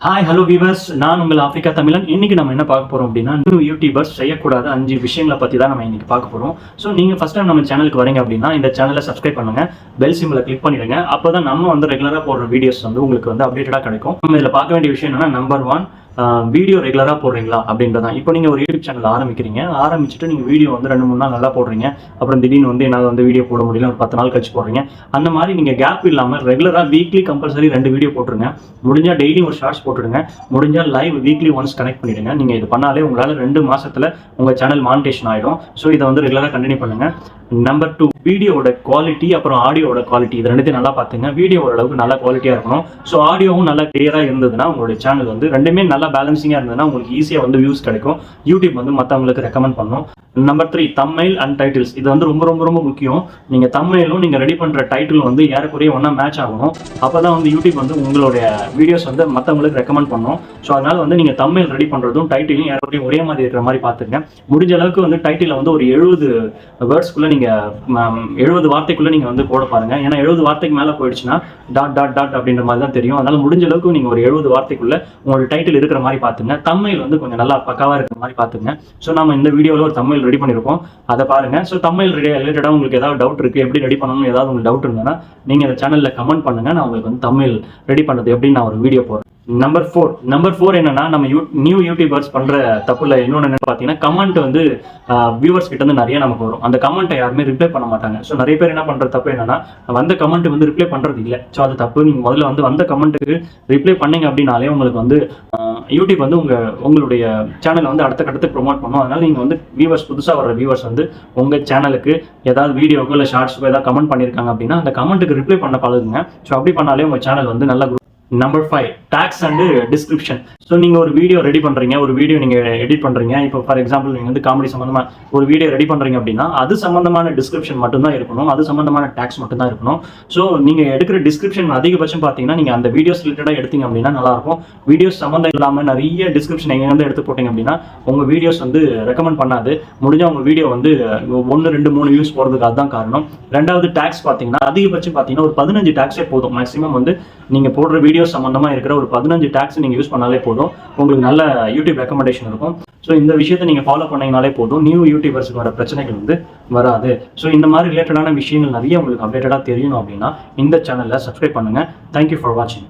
Hi hello viewers, நான் உங்கள் Africa தமிழன். இன்னைக்கு நம்ம என்ன பார்க்க போறோம் அப்படின்னா, நியூ யூடியூபர்ஸ் செய்யக்கூடாத 5 விஷயங்களை பற்றி தான் நம்ம இன்னைக்கு பார்க்க போறோம். ஸோ நீங்கள் ஃபர்ஸ்ட் டைம் நம்ம சேனலுக்கு வரீங்க அப்படின்னா இந்த சேனலை சப்ஸ்கிரைப் பண்ணுங்க, பெல் சிம்பிளை கிளிக் பண்ணிடுங்க. அப்போ தான் நம்ம வந்து ரெகுலராக போடுற வீடியோஸ் வந்து உங்களுக்கு வந்து அப்டேட்டடாக கிடைக்கும். நம்ம இதில் பார்க்க வேண்டிய விஷயம் என்னன்னா, நம்பர் 1, வீடியோ ரெகுலராக போடுறீங்களா அப்படின்றதான். இப்போ நீங்கள் ஒரு யூடியூப் சேனல் ஆரம்பிச்சுட்டு நீங்கள் வீடியோ வந்து 2-3 நாள் நல்லா போடுறீங்க, அப்புறம் திடீர்னு வந்து என்னால் வந்து வீடியோ போட முடியல, ஒரு 10 நாள் கழிச்சு போடுறீங்க. அந்த மாதிரி நீங்கள் கேப் இல்லாமல் ரெகுலராக வீக்லி கம்பல்சரி 2 வீடியோ போட்டுருங்க. முடிஞ்சால் டெய்லி ஒரு ஷார்ட்ஸ் போட்டுடுங்க. முடிஞ்சால் லைவ் வீக்லி ஒன்ஸ் கனெக்ட் பண்ணிடுங்க. நீங்கள் இது பண்ணாலே உங்களால் 2 மாசத்துல உங்கள் சேனல் மானிட்டேஷன் ஆகிடும். ஸோ இதை வந்து ரெகுலராக கண்டினியூ பண்ணுங்க. நம்பர் 2, வீடியோட குவாலிட்டி அப்புறம் ஆடியோட குவாலிட்டி இது ரெண்டுத்தையும் நல்லா பார்த்துங்க. வீடியோ ஓரளவுக்கு நல்ல குவாலிட்டியாக இருக்கணும். ஸோ ஆடியோவும் நல்லா கிளியராக இருந்ததுன்னா உங்களுடைய சேனல் வந்து ரெண்டுமே நல்லா பேலன்சிங்காக இருந்ததுன்னா உங்களுக்கு ஈஸியாக வந்து வியூஸ் கிடைக்கும். யூடியூப் வந்து மற்றவங்களுக்கு ரெக்கமெண்ட் பண்ணும். Number 3, thumbnail and titles. இது வந்து ரொம்ப ரொம்ப ரொம்ப முக்கியம். நீங்கள் தம்ப்நெயிலும் நீங்கள் ரெடி பண்ணுற டைட்டில் வந்து ஏறக்குறைய ஒன்றா மேட்ச் ஆகணும். அப்போ தான் வந்து யூடியூப் வந்து உங்களுடைய வீடியோஸ் வந்து மற்றவங்களுக்கு ரெக்கமெண்ட் பண்ணும். ஸோ அதனால் வந்து நீங்கள் தம்ப்நெயில் ரெடி பண்ணுறதும் டைட்டிலும் ஏறக்குறைய ஒரே மாதிரி இருக்கிற மாதிரி பார்த்துங்க. முடிஞ்ச அளவுக்கு வந்து டைட்டில் வந்து ஒரு 70 வேர்ட்ஸ்க்குள்ளே நீங்கள் 70 வார்த்தைக்குள்ளே நீங்கள் வந்து போட பாருங்கள். ஏன்னா 70 வார்த்தைக்கு மேலே போயிடுச்சுன்னா டாட் டாட் டாட் அப்படின்ற மாதிரி தான் தெரியும். அதனால் முடிஞ்ச அளவுக்கு நீங்கள் ஒரு 70 வார்த்தைக்குள்ளே உங்களோட டைட்டில் இருக்கிற மாதிரி பார்த்துங்க. தம்ப்நெயில் வந்து கொஞ்சம் நல்லா பக்காவாக இருக்கிற மாதிரி பார்த்துங்க. ஸோ நம்ம இந்த வீடியோவில் ஒரு தம்ப்நெயில் ரெடி பண்ணியிருக்கோம், அதை பாருங்க. ஸோ தம்ப்நெயில் ரிலேட்டடாக உங்களுக்கு ஏதாவது டவுட் இருக்குது, எப்படி ரெடி பண்ணணும்னு ஏதாவது உங்களுக்கு டவுட் இருந்ததுன்னா நீங்கள் இந்த சேனலில் கமெண்ட் பண்ணுங்கள். நான் உங்களுக்கு வந்து தம்ப்நெயில் ரெடி பண்ணுறது எப்படின்னு நான் ஒரு வீடியோ போடுறேன். நம்பர் 4 என்னன்னா, நம்ம நியூ யூடியூபர்ஸ் பண்ற தப்புல இன்னொன்று என்ன பார்த்தீங்கன்னா, கமெண்ட் வந்து வியூவர்ஸ் கிட்ட இருந்து நிறைய நமக்கு வரும். அந்த கமெண்ட்டை யாருமே ரிப்ளை பண்ண மாட்டாங்க. ஸோ நிறைய பேர் என்ன பண்ற தப்பு என்னன்னா, வந்த கமெண்ட் வந்து ரிப்ளை பண்றது இல்லை. ஸோ அது தப்பு. நீங்க முதல்ல வந்து வந்த கமெண்ட்டுக்கு ரிப்ளை பண்ணீங்க அப்படின்னாலே உங்களுக்கு வந்து யூடியூப் வந்து உங்களுடைய சேனலை வந்து அடுத்த கட்டத்துக்கு ப்ரொமோட் பண்ணும். அதனால நீங்க வந்து வியூவர்ஸ், புதுசாக வர வியூவர்ஸ் வந்து உங்க சேனலுக்கு ஏதாவது வீடியோக்கோ இல்லை ஷார்ட்ஸ்க்கோ ஏதாவது கமெண்ட் பண்ணியிருக்காங்க அப்படின்னா அந்த கமெண்ட்டுக்கு ரிப்ளை பண்ண பழகுங்க. ஸோ அப்படி பண்ணாலே உங்க சேனல் வந்து நல்லா. Number 5, tags and description. So நீங்கள் ஒரு வீடியோ ரெடி பண்ணுறீங்க, ஒரு வீடியோ நீங்கள் எடிட் பண்ணுறீங்க. இப்போ ஃபார் எக்ஸாம்பிள் நீங்கள் வந்து காமெடி சம்மந்தமாக ஒரு வீடியோ ரெடி பண்ணுறீங்க அப்படின்னா அது சம்மந்தமான டிஸ்கிரிப்ஷன் மட்டும்தான் இருக்கணும், அது சம்மந்தமான டேக்ஸ் மட்டும்தான் இருக்கணும். ஸோ நீங்கள் எடுக்கிற டிஸ்கிரிப்ஷன் அதிகபட்சம் பார்த்தீங்கன்னா நீங்கள் அந்த வீடியோஸ் ரிலேட்டடாக எடுத்தீங்க அப்படின்னா நல்லாயிருக்கும். வீடியோஸ் சம்மந்தம் இல்லாமல் நிறைய டிஸ்கிரிப்ஷன் எங்கே வந்து எடுத்து போட்டிங்க அப்படின்னா உங்கள் வீடியோஸ் வந்து ரெக்கமெண்ட் பண்ணாது. முடிஞ்சால் உங்கள் வீடியோ வந்து 1, 2, 3 வியூஸ் போகிறதுக்கு அதுதான் காரணம். ரெண்டாவது டேக்ஸ் பார்த்தீங்கன்னா அதிகபட்சம் பார்த்தீங்கன்னா ஒரு 15 டேக்ஸே போதும். மேக்ஸிமம் வந்து நீங்கள் போடுற வீடியோ சம்பந்தமாக இருக்கிற ஒரு 15 டேக்ஸ் நீங்கள் யூஸ் பண்ணாலே போதும், உங்களுக்கு நல்ல யூடியூப் ரெக்கமெண்டேஷன் இருக்கும். ஸோ இந்த விஷயத்தை நீங்கள் ஃபாலோ பண்ணீங்கனாலே போதும், நியூ யூடியூபர்ஸுக்கு வர பிரச்சனைகள் வந்து வராது. ஸோ இந்த மாதிரி ரிலேட்டடான விஷயங்கள் நிறைய உங்களுக்கு அப்டேட்டடாக தெரியணும் அப்படின்னா இந்த சேனலில் சப்ஸ்கிரைப் பண்ணுங்கள். தேங்க்யூ ஃபார் வாட்சிங்.